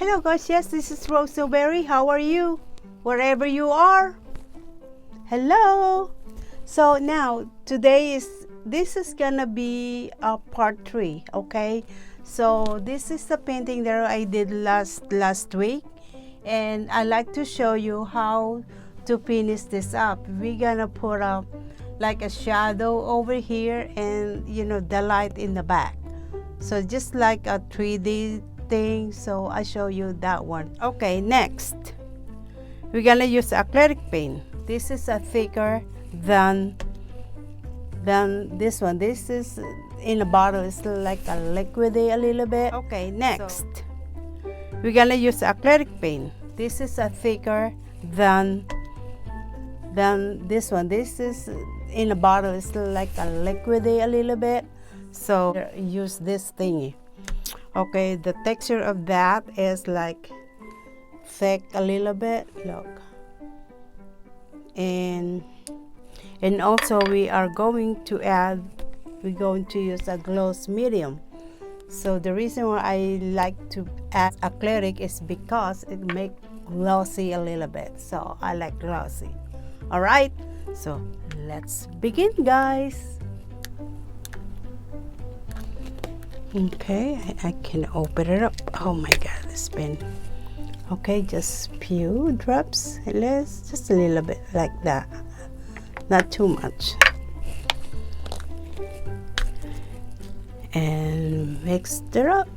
Hello guys, yes, this is Rose Newbery. How are you? Wherever you are. Hello. So now this is gonna be part 3, okay? So this is the painting that I did last week, and I like to show you how to finish this up. We're gonna put up like a shadow over here and the light in the back. So just like a 3D thing, so I show you that one. Okay, next we're gonna use acrylic paint. This is a thicker than this one. This is in a bottle. It's like a liquidy a little bit. Okay, next we're gonna use acrylic paint. This is a thicker than this one. This is in a bottle. It's like a liquidy a little bit. So use this thingy. Okay, the texture of that is like thick a little bit. Look, and also we're going to use a gloss medium. So the reason why I like to add acrylic is because it makes glossy a little bit. So I like glossy. All right, so let's begin, guys. Okay, I can open it up. Oh my god, it's been okay. Just few drops, just a little bit like that, not too much, and mix it up.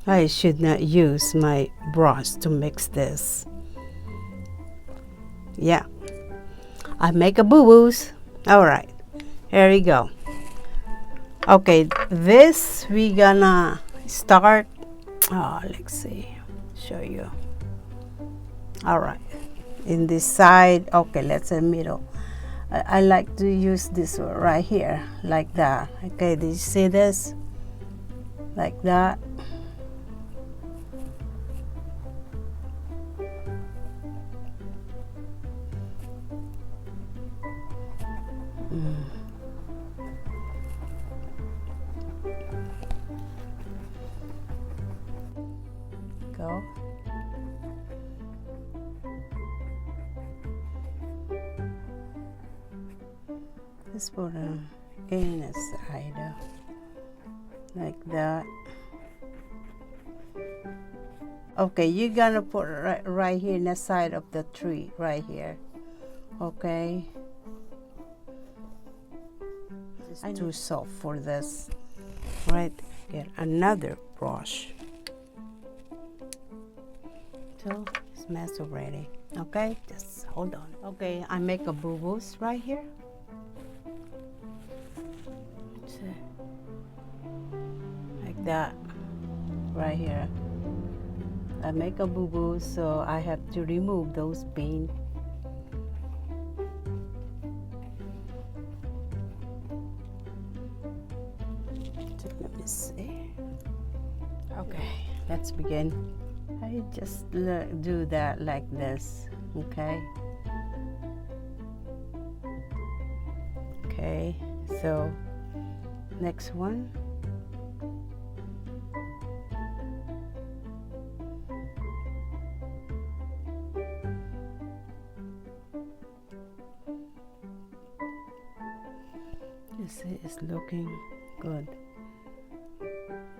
I should not use my brush to mix this. Yeah, I make a boo-boos. All right, here we go. Okay, this we gonna start. Let's see, show you. All right, in this side. Okay, let's say middle. I like to use this one right here, like that. Okay, did you see this? Like that. Go. Just put them in the side, like that. Okay, you're gonna put right here in the side of the tree, right here. Okay. It's too soft for this. Right. Get another brush. So it's mess already. Okay, just hold on. Okay, I make a boo-boos right here. Like that, right here. I make a boo-boo, so I have to remove those paint. Let me see. Okay, let's begin. I just do that like this, okay? Okay, so next one. You see, it's looking good.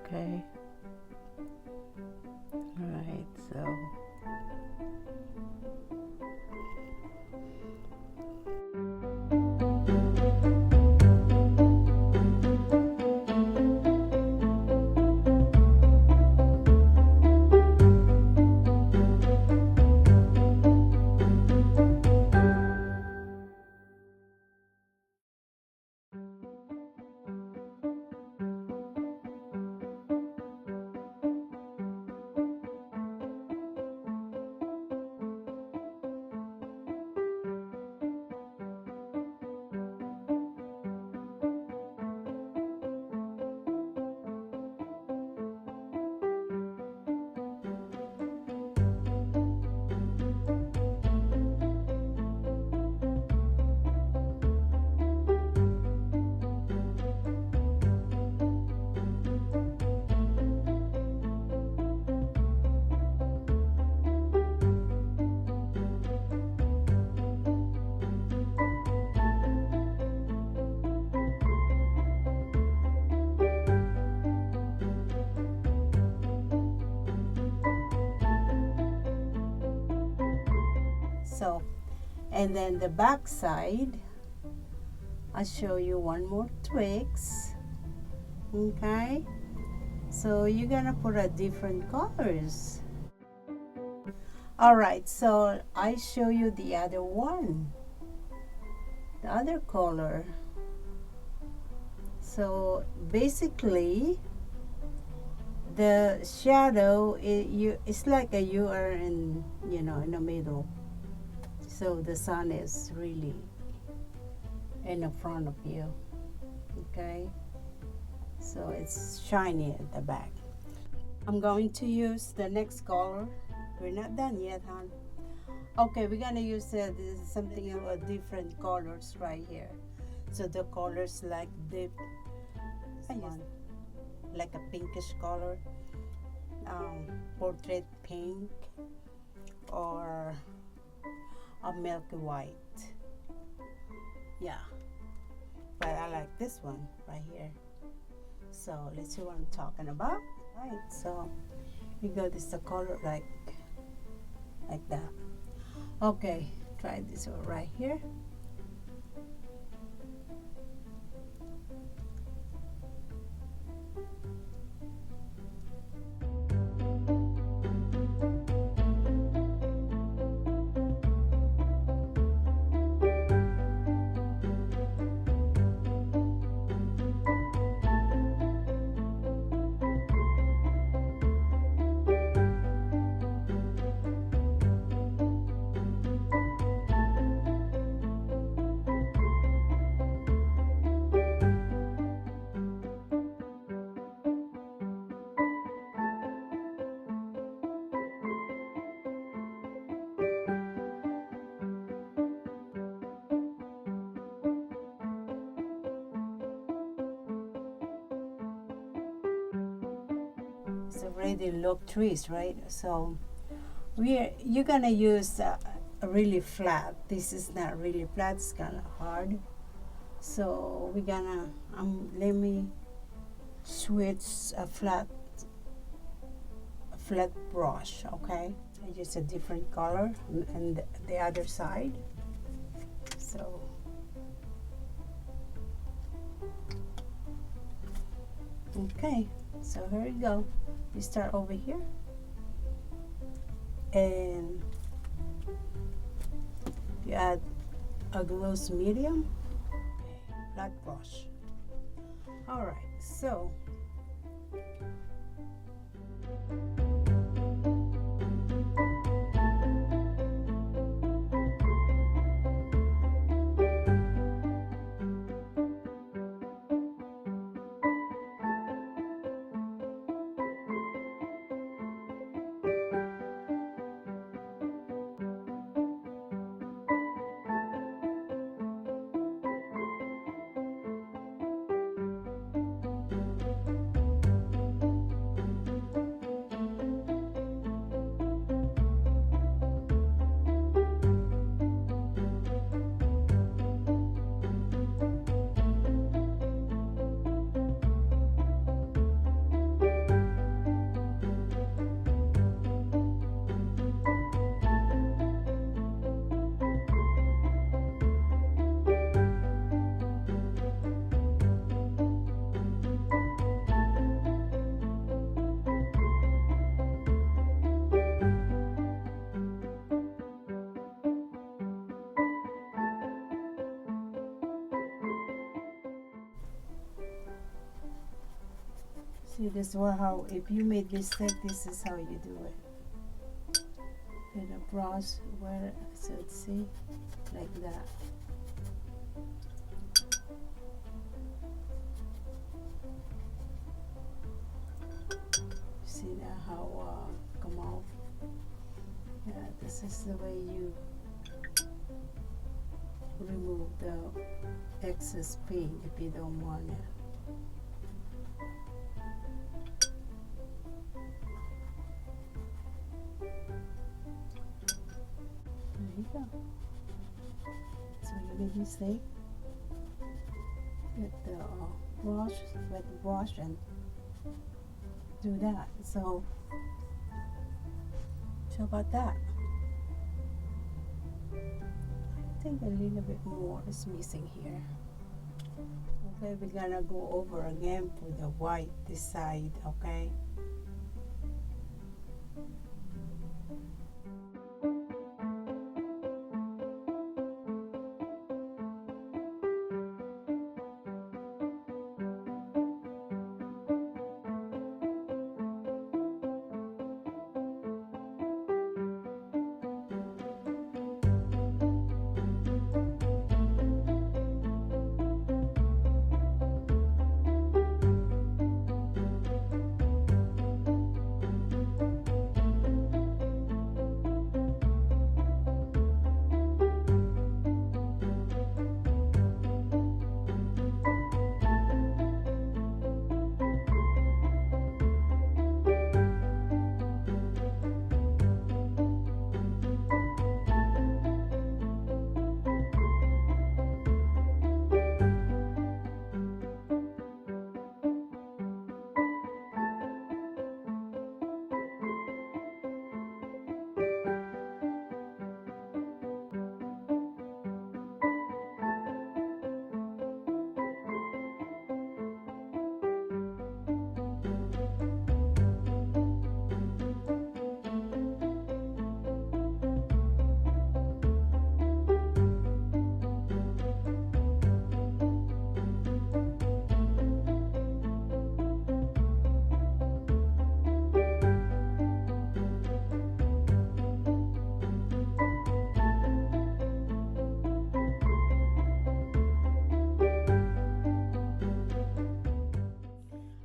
Okay. All right, so So, and then the back side, I'll show you one more tricks. Okay, so you're gonna put a different colors. All right, so I show you the other one, the other color. So basically, the shadow, it's like you are in, in the middle. So the sun is really in the front of you. Okay, so it's shiny at the back. I'm going to use the next color. We're not done yet, hon. Okay, we're gonna use something of different colors right here. So the colors like the one, like a pinkish color, portrait pink, or a milky white. Yeah, but I like this one right here. So let's see what I'm talking about. Right, so you got this color like that. Okay, try this one right here. It's already look trees, right? So you're gonna use a really flat. This is not really flat, it's kind of hard. So we're gonna let me switch a flat brush. Okay, I use a different color and the other side. So okay, so here we go. We start over here and you add a gloss medium, flat brush. All right, so see, this is how, if you made mistake, this is how you do it. With a brush, where, so see, like that. See that how come off? Yeah, this is the way you remove the excess paint if you don't want it. There you go. So you made mistake. Get the brush, wet brush, and do that. So about that. think a little bit more is missing here. Okay, we're gonna go over again for the white this side, okay?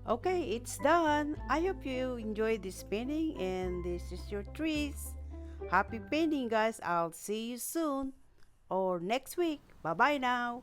Okay, it's done. I hope you enjoyed this painting and this is your trees. Happy painting, guys. I'll see you soon or next week. Bye bye now.